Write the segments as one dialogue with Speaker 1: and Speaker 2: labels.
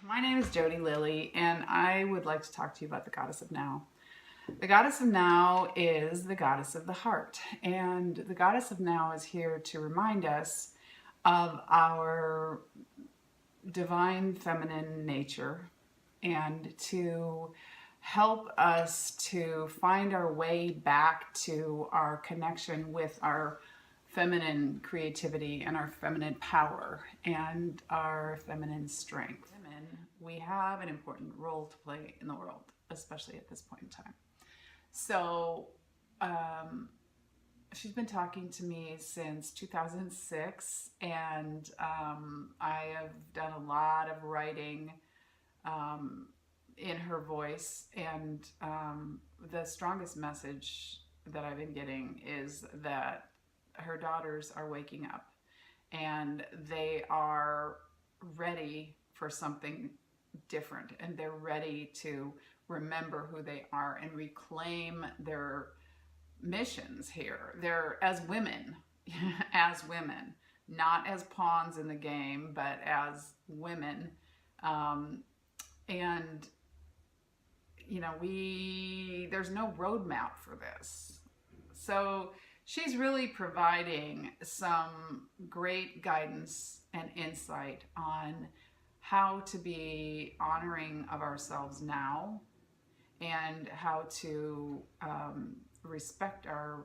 Speaker 1: My name is Jody Lilly, and I would like to talk to you about the Goddess of Now. The Goddess of Now is the Goddess of the heart, and the Goddess of Now is here to remind us of our divine feminine nature and to help us to find our way back to our connection with our feminine creativity and our feminine power and our feminine strength. Women, we have an important role to play in the world, especially at this point in time. So she's been talking to me since 2006, and I have done a lot of writing in her voice, and the strongest message that I've been getting is that her daughters are waking up and they are ready for something different, and they're ready to remember who they are and reclaim their missions here. They're as women, as women, not as pawns in the game, but as women. And you know, there's no roadmap for this. So she's really providing some great guidance and insight on how to be honoring of ourselves now, and how to respect our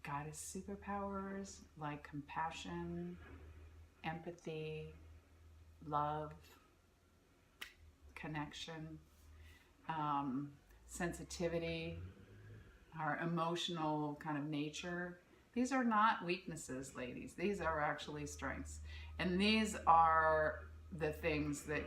Speaker 1: goddess superpowers like compassion, empathy, love, connection, sensitivity, our emotional kind of nature. These are not weaknesses, ladies. These are actually strengths. And these are the things that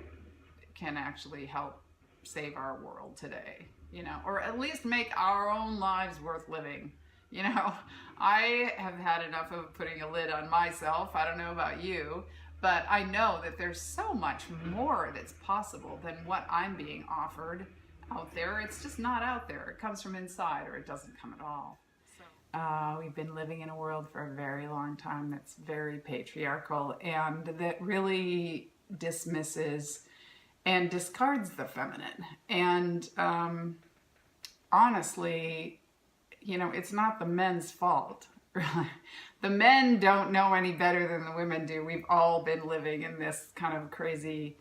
Speaker 1: can actually help save our world today, you know, or at least make our own lives worth living. You know, I have had enough of putting a lid on myself. I don't know about you, but I know that there's so much more that's possible than what I'm being offered out there. It's just not out there. It comes from inside, or it doesn't come at all. We've been living in a world for a very long time that's very patriarchal and that really dismisses and discards the feminine. And honestly, you know, it's not the men's fault. The men don't know any better than the women do. We've all been living in this kind of crazy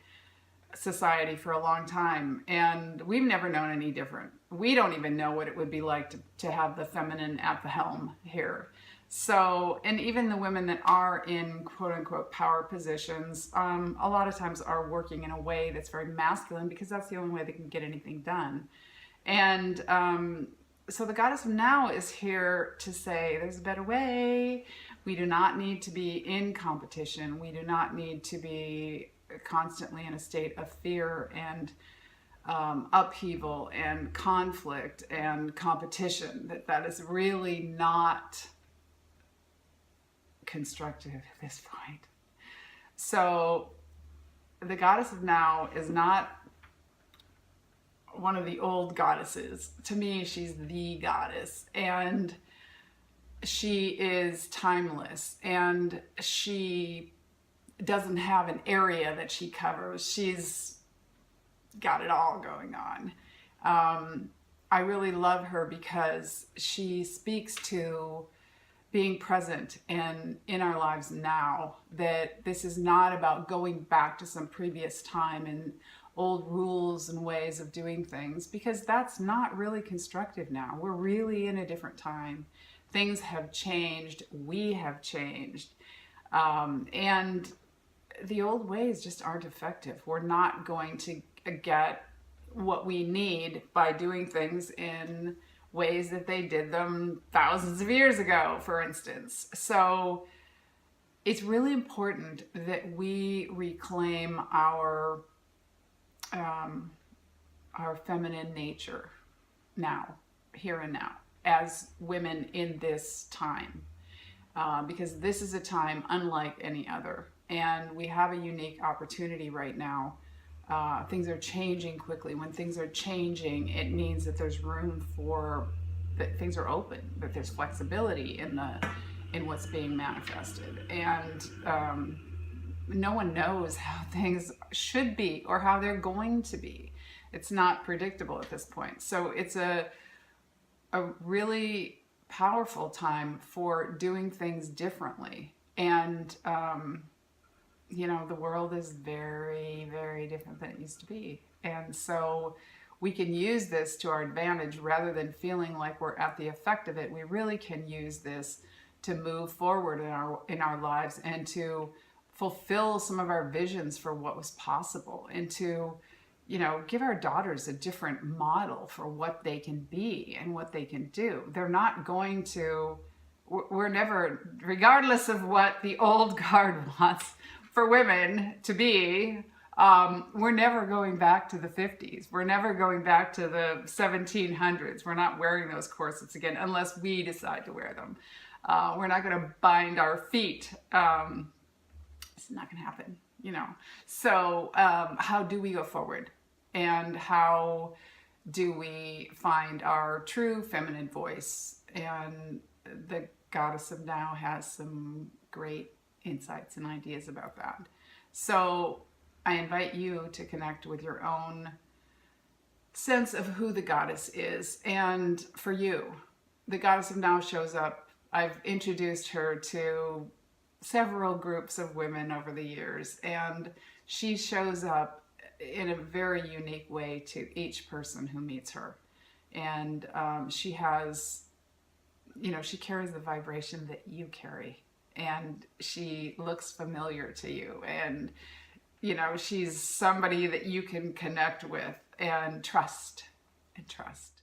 Speaker 1: society for a long time, and we've never known any different. We don't even know what it would be like to have the feminine at the helm here. So, and even the women that are in quote unquote power positions, a lot of times are working in a way that's very masculine, because that's the only way they can get anything done. And so the Goddess of Now is here to say there's a better way. We do not need to be in competition. We do not need to be constantly in a state of fear and upheaval and conflict and competition. That is really not constructive at this point. So the Goddess of Now is not one of the old goddesses. To me, she's the goddess, and she is timeless, and she doesn't have an area that she covers. She's got it all going on. I really love her because she speaks to being present and in our lives now, that this is not about going back to some previous time and old rules and ways of doing things, because that's not really constructive now. We're really in a different time. Things have changed. We have changed. And the old ways just aren't effective. We're not going to get what we need by doing things in ways that they did them thousands of years ago, for instance. So it's really important that we reclaim our feminine nature now, here and now, as women in this time, because this is a time unlike any other, and we have a unique opportunity right now. Things are changing quickly. When things are changing, it means that there's room for, that things are open, that there's flexibility in what's being manifested. And no one knows how things should be or how they're going to be. It's not predictable at this point. So it's a really powerful time for doing things differently. And, you know, the world is very, very different than it used to be. And so we can use this to our advantage rather than feeling like we're at the effect of it. We really can use this to move forward in our lives and to fulfill some of our visions for what was possible, and to, you know, give our daughters a different model for what they can be and what they can do. They're not going to, we're never, regardless of what the old guard wants for women to be, we're never going back to the 50s. We're never going back to the 1700s. We're not wearing those corsets again unless we decide to wear them. We're not going to bind our feet. It's not going to happen, you know. So how do we go forward? And how do we find our true feminine voice? And the Goddess of Now has some great insights and ideas about that. So I invite you to connect with your own sense of who the goddess is. And for you, the Goddess of Now shows up. I've introduced her to several groups of women over the years, and she shows up in a very unique way to each person who meets her. And she has, you know, she carries the vibration that you carry, and she looks familiar to you. And, you know, she's somebody that you can connect with and trust and trust.